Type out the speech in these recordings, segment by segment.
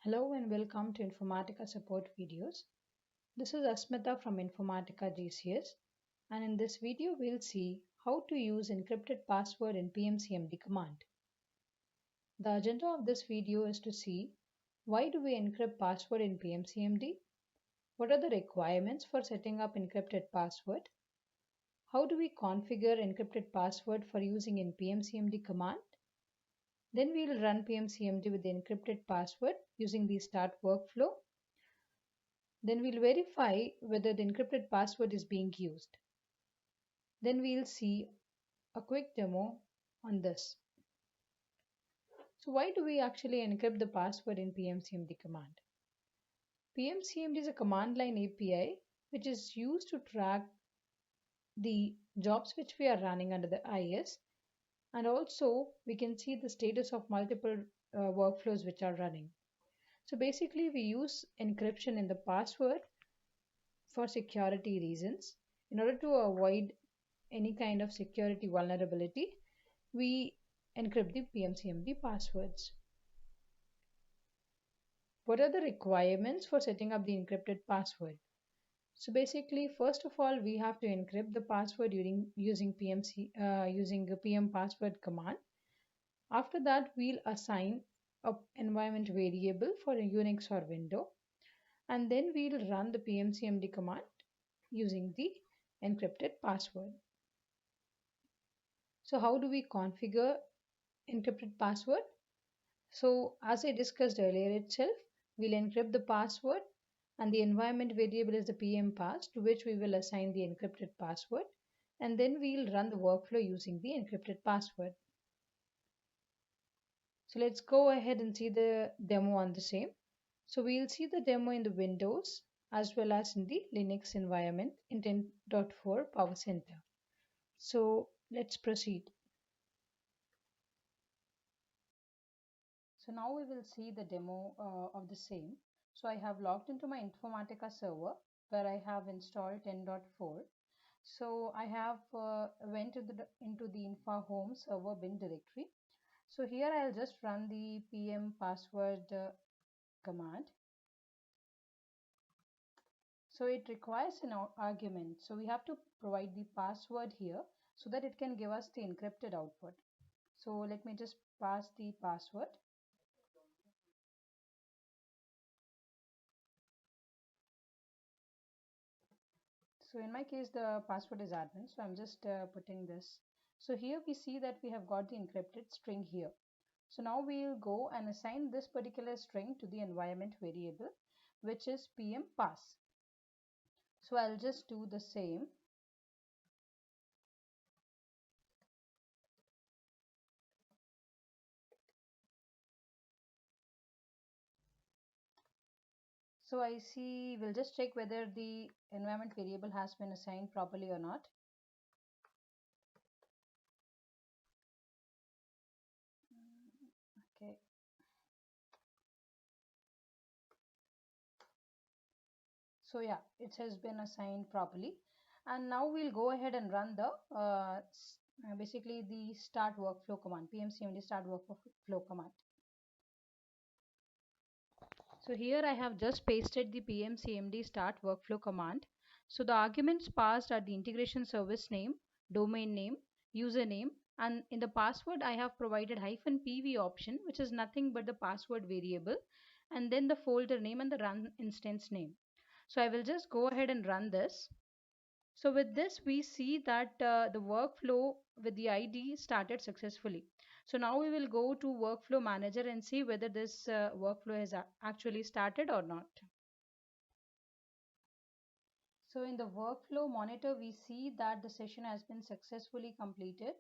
Hello and welcome to Informatica support videos. This is Asmita from Informatica GCS, and in this video we'll see how to use encrypted password in PMCMD command. The agenda of this video is to see why do we encrypt password in PMCMD, what are the requirements for setting up encrypted password, how do we configure encrypted password for using in PMCMD command, then we'll run PMCMD with the encrypted password using the start workflow. Then we'll verify whether the encrypted password is being used. Then we'll see a quick demo on this. So why do we actually encrypt the password in PMCMD command? PMCMD is a command line API which is used to track the jobs which we are running under the IS, and also we can see the status of multiple workflows which are running. So basically we use encryption in the password for security reasons. In order to avoid any kind of security vulnerability, we encrypt the PMCMD passwords. What are the requirements for setting up the encrypted password? So basically, first of all, we have to encrypt the password using a PM password command. After that, we'll assign a environment variable for a Unix or Windows, and then we'll run the PMCMD command using the encrypted password. So how do we configure encrypted password? So as I discussed earlier itself, we'll encrypt the password and the environment variable is the PM pass to which we will assign the encrypted password, and then we'll run the workflow using the encrypted password. So let's go ahead and see the demo on the same. So we'll see the demo in the Windows as well as in the Linux environment in 10.4 Power Center. So let's proceed. So now we will see the demo of the same. So I have logged into my Informatica server where I have installed 10.4. So I have went into the Infa home server bin directory. So here I'll just run the pm password command. So it requires an argument. So we have to provide the password here so that it can give us the encrypted output. So let me just pass the password. So in my case, the password is admin. So I'm just putting this. So here we see that we have got the encrypted string here. So now we'll go and assign this particular string to the environment variable, which is pm pass. So I'll just do the same. So I see, we'll just check whether the environment variable has been assigned properly or not. Okay. So yeah, it has been assigned properly. And now we'll go ahead and run the basically the start workflow command, PMCMD start workflow command. So here I have just pasted the PMCMD start workflow command. So the arguments passed are the integration service name, domain name, username, and in the password I have provided -pv option, which is nothing but the password variable, and then the folder name and the run instance name. So I will just go ahead and run this. So with this, we see that the workflow with the ID started successfully. So now we will go to workflow manager and see whether this workflow has actually started or not. So in the workflow monitor, we see that the session has been successfully completed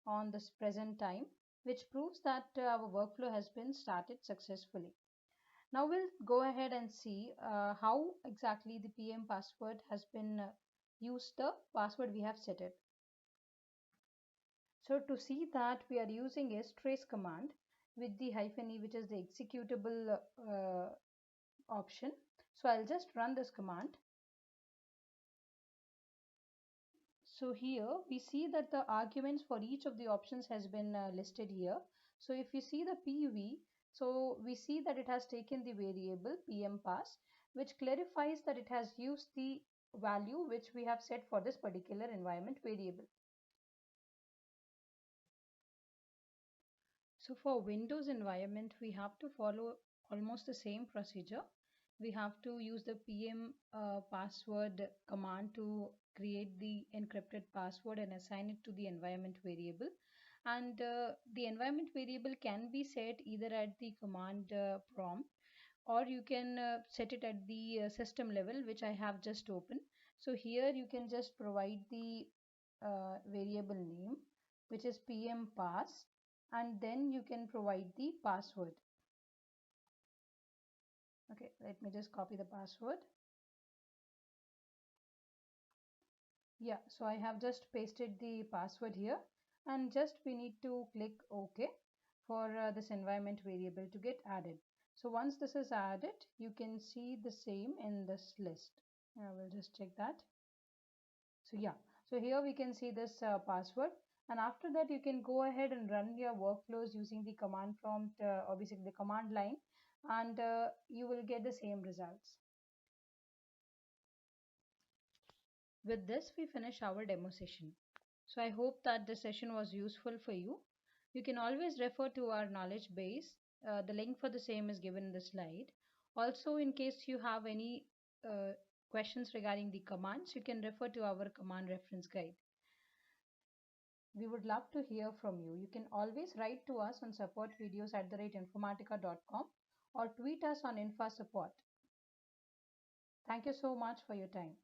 on this present time, which proves that our workflow has been started successfully. Now we'll go ahead and see how exactly the PM password has been used, the password we have set it. So to see that, we are using strace command with the -e, which is the executable option. So I'll just run this command. So here we see that the arguments for each of the options has been listed here. So if you see the PV, So we see that it has taken the variable PM pass, which clarifies that it has used the value which we have set for this particular environment variable. So for Windows environment, we have to follow almost the same procedure. We have to use the PM password command to create the encrypted password and assign it to the environment variable. And the environment variable can be set either at the command prompt, or you can set it at the system level, which I have just opened. So here you can just provide the variable name, which is PM pass, and then you can provide the password. Okay, let me just copy the password. Yeah, so I have just pasted the password here, and just we need to click OK for this environment variable to get added. So once this is added, you can see the same in this list. I will just check that. So yeah, so here we can see this password, and after that you can go ahead and run your workflows using the command prompt or basically the command line, and you will get the same results. With this, we finish our demo session. So I hope that the session was useful for you. You can always refer to our knowledge base. The link for the same is given in the slide. Also, in case you have any questions regarding the commands, you can refer to our command reference guide. We would love to hear from you. You can always write to us on supportvideos@informatica.com or tweet us on InfaSupport. Thank you so much for your time.